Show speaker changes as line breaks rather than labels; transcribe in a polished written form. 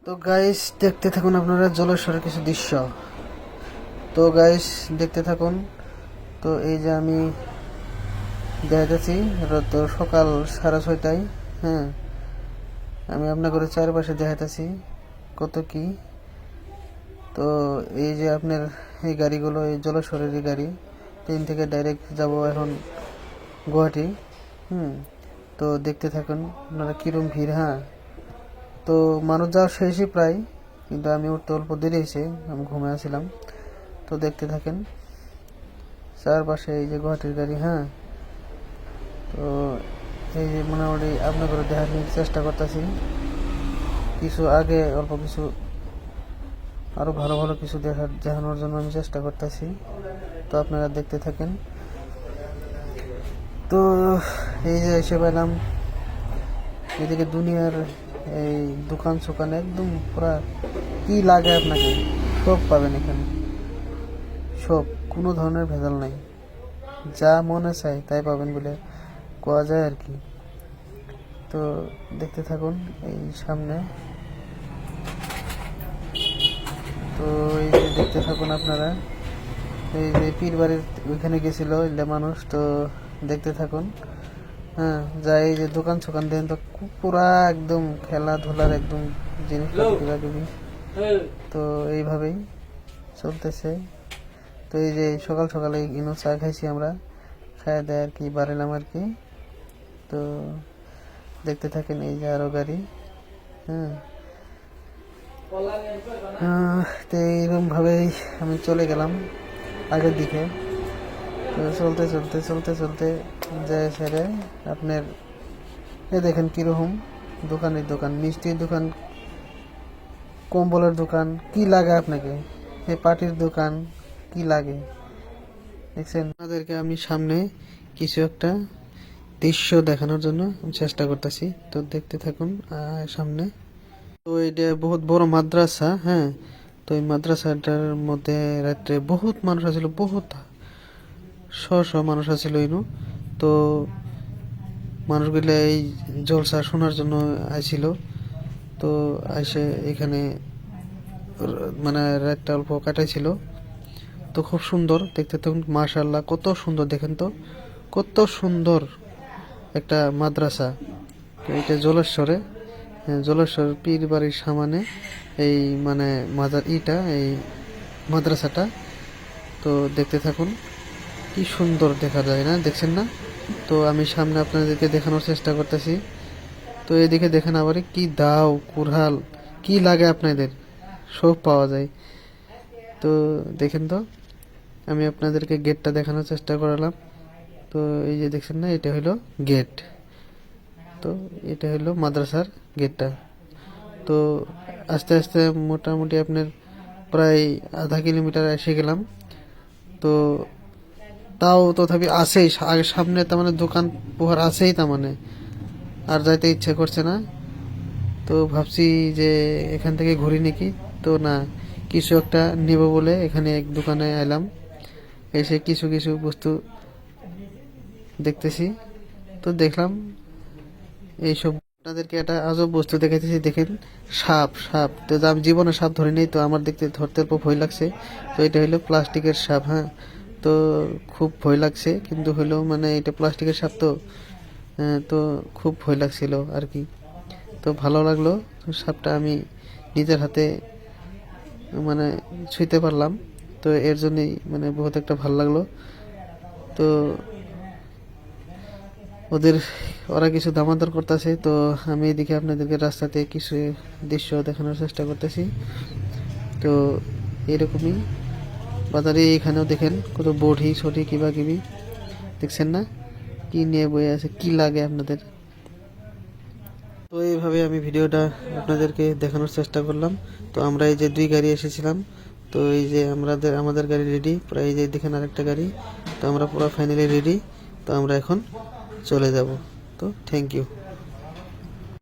তো গাইস দেখতে থাকুন আপনারা জলেশ্বরের কিছু দৃশ্য। তো গাইস দেখতে থাকুন। তো এই যে আমি দেখাচ্ছি, তো সকাল 6:30টায়। হ্যাঁ, আমি আপনাদের চারপাশে দেখাতেছি কত কি। তো এই যে আপনার এই গাড়িগুলো, এই জলেশ্বরের গাড়ি, ট্রেন থেকে ডাইরেক্ট যাব এখন গুয়াহাটি। তো দেখতে থাকুন আপনারা কিরম ভিড়। হ্যাঁ, তো মানুষ যাওয়া শেষই প্রায়, কিন্তু আমি উঠতে অল্প দেরি হয়েছে, আমি ঘুমিয়ে আসছিলাম। তো দেখতে থাকেন চারপাশে এই যে গুয়াহাটির গাড়ি। হ্যাঁ, তো এই যে মোটামুটি আপনাদের দেখানোর চেষ্টা করতেছি, কিছু আগে অল্প কিছু আরও ভালো ভালো কিছু দেখানোর জন্য আমি চেষ্টা করতেছি। তো আপনারা দেখতে থাকেন। তো এই যে এসে পেলাম এদিকে দুনিয়ার এই দোকান সোকান একদম পুরা কি লাগে আপনাকে সব পাবেন এখানে, সব, কোনো ধরনের ভেজাল নাই, যা মনে চাই তাই পাবেন বলে কোয়া যায় আর কি। তো দেখতে থাকুন এই সামনে। তো এই যে দেখতে থাকুন আপনারা, এই যে পীর বাড়ির ওইখানে গেছিল এলে মানুষ। তো দেখতে থাকুন। হ্যাঁ, যা এই যে দোকান সোকান দেন, তো পুরা একদম খেলাধুলার একদম জিনিসপত্র। তো এইভাবেই চলতেছে। তো এই যে সকাল সকালে ইনো চা খাইছি আমরা, খাওয়া দেয় আর কি বাড়ালাম আর কি। তো দেখতে থাকেন এই যে আরো গাড়ি। হ্যাঁ, তো এইরকম ভাবেই আমি চলে গেলাম আগের দিকে। তো চলতে চলতে চলতে চলতে যায় সেরে আপনার এ দেখেন কিরকম দোকানের দোকান, মিষ্টির দোকান, কম্বলের দোকান, কি লাগে আপনাকে, এই পাটির দোকান, কি লাগে দেখছেন। আপনাদেরকে আমি সামনে কিছু একটা দৃশ্য দেখানোর জন্য চেষ্টা করতেছি। তো দেখতে থাকুন সামনে। তো এটা বহুত বড় মাদ্রাসা। হ্যাঁ, তো এই মাদ্রাসাটার মধ্যে রাত্রে বহুত মানুষ আছিল, বহুত শ মানুষ আছিল ইনু। তো মানুষগুলো এই জলসা শোনার জন্য আইছিল। তো আইসে এখানে মানে রাতটা অল্প কাটাইছিল। তো খুব সুন্দর দেখতে থাকুন, মাশাআল্লাহ কত সুন্দর, দেখেন তো কত সুন্দর একটা মাদ্রাসা। তো এটা জলেশ্বরে, জলেশ্বর পীর বাড়ির সামনে এই মানে এই মাদ্রাসাটা। তো দেখতে থাকুন, কি সুন্দর দেখা যায় না, দেখছেন না? তো আমি সামনে আপনাদেরকে দেখানোর চেষ্টা করতেছি। তো এদিকে দেখেন আবার কি দাও কুড়াল, কি লাগে আপনাদের সব পাওয়া যায়। তো দেখেন, তো আমি আপনাদেরকে গেটটা দেখানোর চেষ্টা করালাম। তো এই যে দেখছেন না, এটা হলো গেট। তো এটা হলো মাদ্রাসার গেটটা। তো আস্তে আস্তে মোটামুটি আপনার প্রায় আধা কিলোমিটার এসে গেলাম। তো তাও তথাপি আছেই আগে সামনে, তার মানে দোকান পোহার আছেই, তার মানে আর যাইতে ইচ্ছে করছে না। তো ভাবছি যে এখান থেকে ঘুরি নাকি, তো না, কিছু একটা নেব বলে এখানে এক দোকানে এলাম। এসে কিছু কিছু বস্তু দেখতেছি। তো দেখলাম এইসব, আপনাদেরকে একটা আজব বস্তু দেখাইতেছি, দেখেন সাপ। সাপ তো আমি জীবনে সাপ ধরি নেই, তো আমার ধরতে অল্প ভয় লাগছে। তো এটা হলো প্লাস্টিকের সাপ। হ্যাঁ, তো খুব ভয় লাগছে, কিন্তু হলো মানে এটা প্লাস্টিকের সাপ। তো তো খুব ভয় লাগছিল আর কি। তো ভালো লাগলো, সাপটা আমি নিজের হাতে মানে ছুঁতে পারলাম। তো এর জন্যই মানে বহুত একটা ভালো লাগলো। তো ওরা কিছু দামাদর করতেছে। তো আমি এদিকে আপনাদেরকে রাস্তাতে কিছু দৃশ্য দেখানোর চেষ্টা করতেছি। তো এরকমই বাজারে এখানেও দেখেন কত বড়ি ছড়ি কিবা কিবি, দেখছেন না কি নিয়ে বয়ে আছে, কি লাগে আপনাদের। তো এইভাবে আমি ভিডিওটা আপনাদেরকে দেখানোর চেষ্টা করলাম। তো আমরা এই যে 2 গাড়ি এসেছিলাম, তো এই যে আমাদের গাড়ি রেডি প্রায়, এই যে দেখেন আরেকটা গাড়ি। তো আমরা পুরো ফাইনালি রেডি। তো আমরা এখন চলে যাব। তো থ্যাংক ইউ।